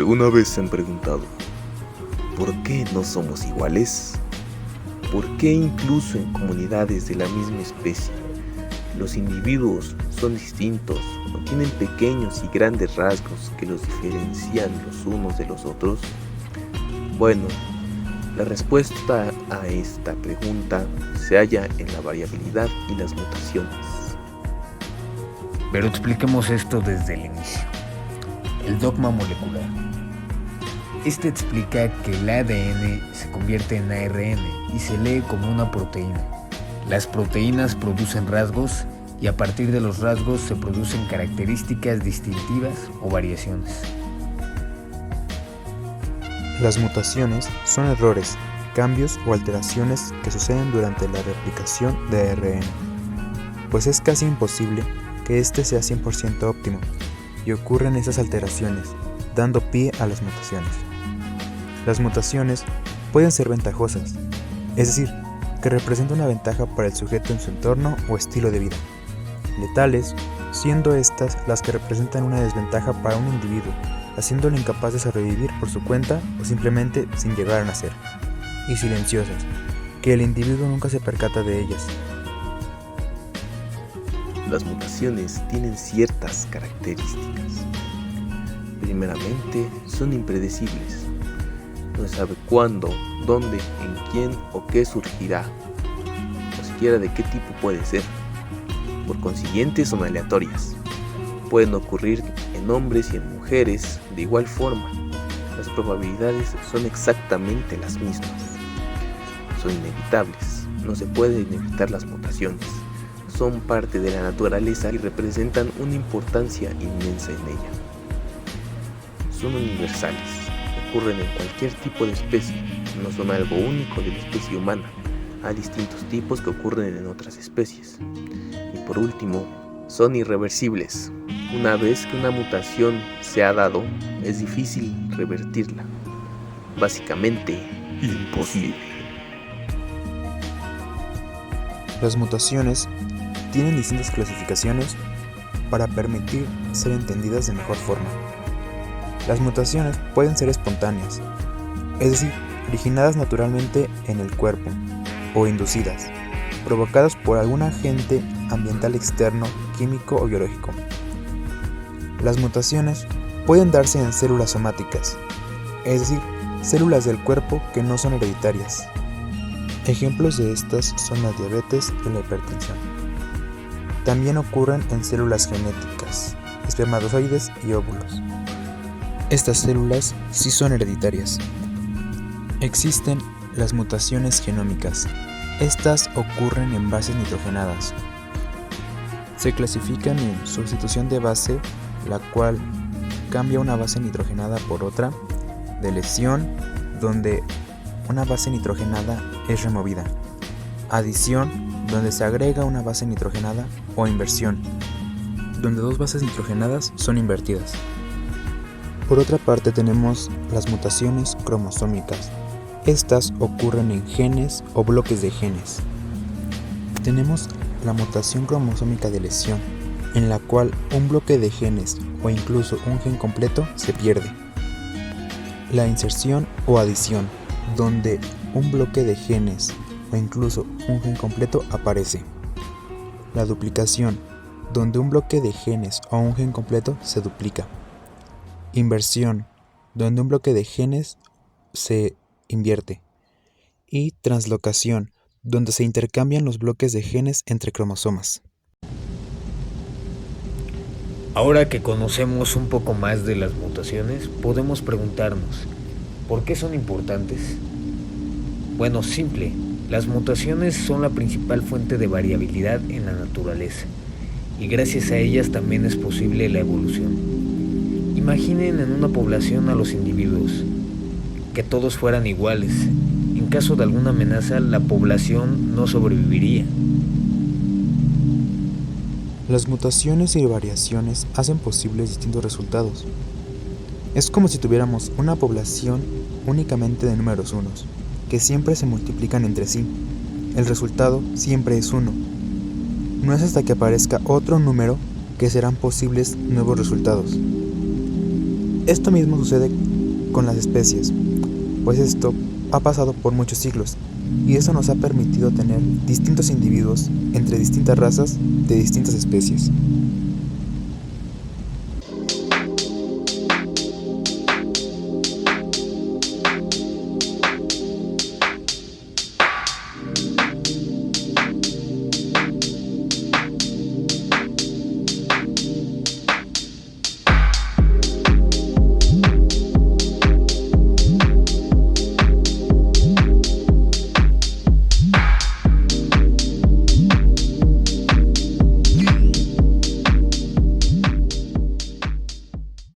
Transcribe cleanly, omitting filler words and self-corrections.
¿Alguna vez se han preguntado por qué no somos iguales? ¿Por qué incluso en comunidades de la misma especie los individuos son distintos o tienen pequeños y grandes rasgos que los diferencian los unos de los otros? Bueno, la respuesta a esta pregunta se halla en la variabilidad y las mutaciones. Pero expliquemos esto desde el inicio. El dogma molecular. Este explica que el ADN se convierte en ARN y se lee como una proteína. Las proteínas producen rasgos y a partir de los rasgos se producen características distintivas o variaciones. Las mutaciones son errores, cambios o alteraciones que suceden durante la replicación de ARN, pues es casi imposible que este sea 100% óptimo, y ocurren esas alteraciones, dando pie a las mutaciones. Las mutaciones pueden ser ventajosas, es decir, que representan una ventaja para el sujeto en su entorno o estilo de vida. Letales, siendo estas las que representan una desventaja para un individuo, haciéndolo incapaz de sobrevivir por su cuenta o simplemente sin llegar a nacer. Y silenciosas, que el individuo nunca se percata de ellas. Las mutaciones tienen ciertas características. Primeramente, son impredecibles. No se sabe cuándo, dónde, en quién o qué surgirá, o siquiera de qué tipo puede ser. Por consiguiente, son aleatorias. Pueden ocurrir en hombres y en mujeres de igual forma. Las probabilidades son exactamente las mismas. Son inevitables. No se pueden evitar las mutaciones. Son parte de la naturaleza y representan una importancia inmensa en ella. Son universales, ocurren en cualquier tipo de especie, no son algo único de la especie humana. Hay distintos tipos que ocurren en otras especies. Y por último, son irreversibles. Una vez que una mutación se ha dado, es difícil revertirla. Básicamente, imposible. Las mutaciones tienen distintas clasificaciones para permitir ser entendidas de mejor forma. Las mutaciones pueden ser espontáneas, es decir, originadas naturalmente en el cuerpo, o inducidas, provocadas por algún agente ambiental externo, químico o biológico. Las mutaciones pueden darse en células somáticas, es decir, células del cuerpo que no son hereditarias. Ejemplos de estas son la diabetes y la hipertensión. También ocurren en células genéticas, espermatozoides y óvulos. Estas células sí son hereditarias. Existen las mutaciones genómicas. Estas ocurren en bases nitrogenadas. Se clasifican en sustitución de base, la cual cambia una base nitrogenada por otra, de lesión, donde una base nitrogenada es removida, adición, donde se agrega una base nitrogenada, o inversión, donde dos bases nitrogenadas son invertidas. Por otra parte tenemos las mutaciones cromosómicas. Estas ocurren en genes o bloques de genes. Tenemos la mutación cromosómica de lesión, en la cual un bloque de genes o incluso un gen completo se pierde. La inserción o adición, donde un bloque de genes o incluso un gen completo aparece. La duplicación, donde un bloque de genes o un gen completo se duplica. Inversión, donde un bloque de genes se invierte. Y translocación, donde se intercambian los bloques de genes entre cromosomas. Ahora que conocemos un poco más de las mutaciones, podemos preguntarnos, ¿por qué son importantes? Bueno, simple, las mutaciones son la principal fuente de variabilidad en la naturaleza, y gracias a ellas también es posible la evolución. Imaginen en una población a los individuos, que todos fueran iguales. En caso de alguna amenaza, la población no sobreviviría. Las mutaciones y variaciones hacen posibles distintos resultados. Es como si tuviéramos una población únicamente de números unos, que siempre se multiplican entre sí. El resultado siempre es 1. No es hasta que aparezca otro número que serán posibles nuevos resultados. Esto mismo sucede con las especies, pues esto ha pasado por muchos siglos y eso nos ha permitido tener distintos individuos entre distintas razas de distintas especies.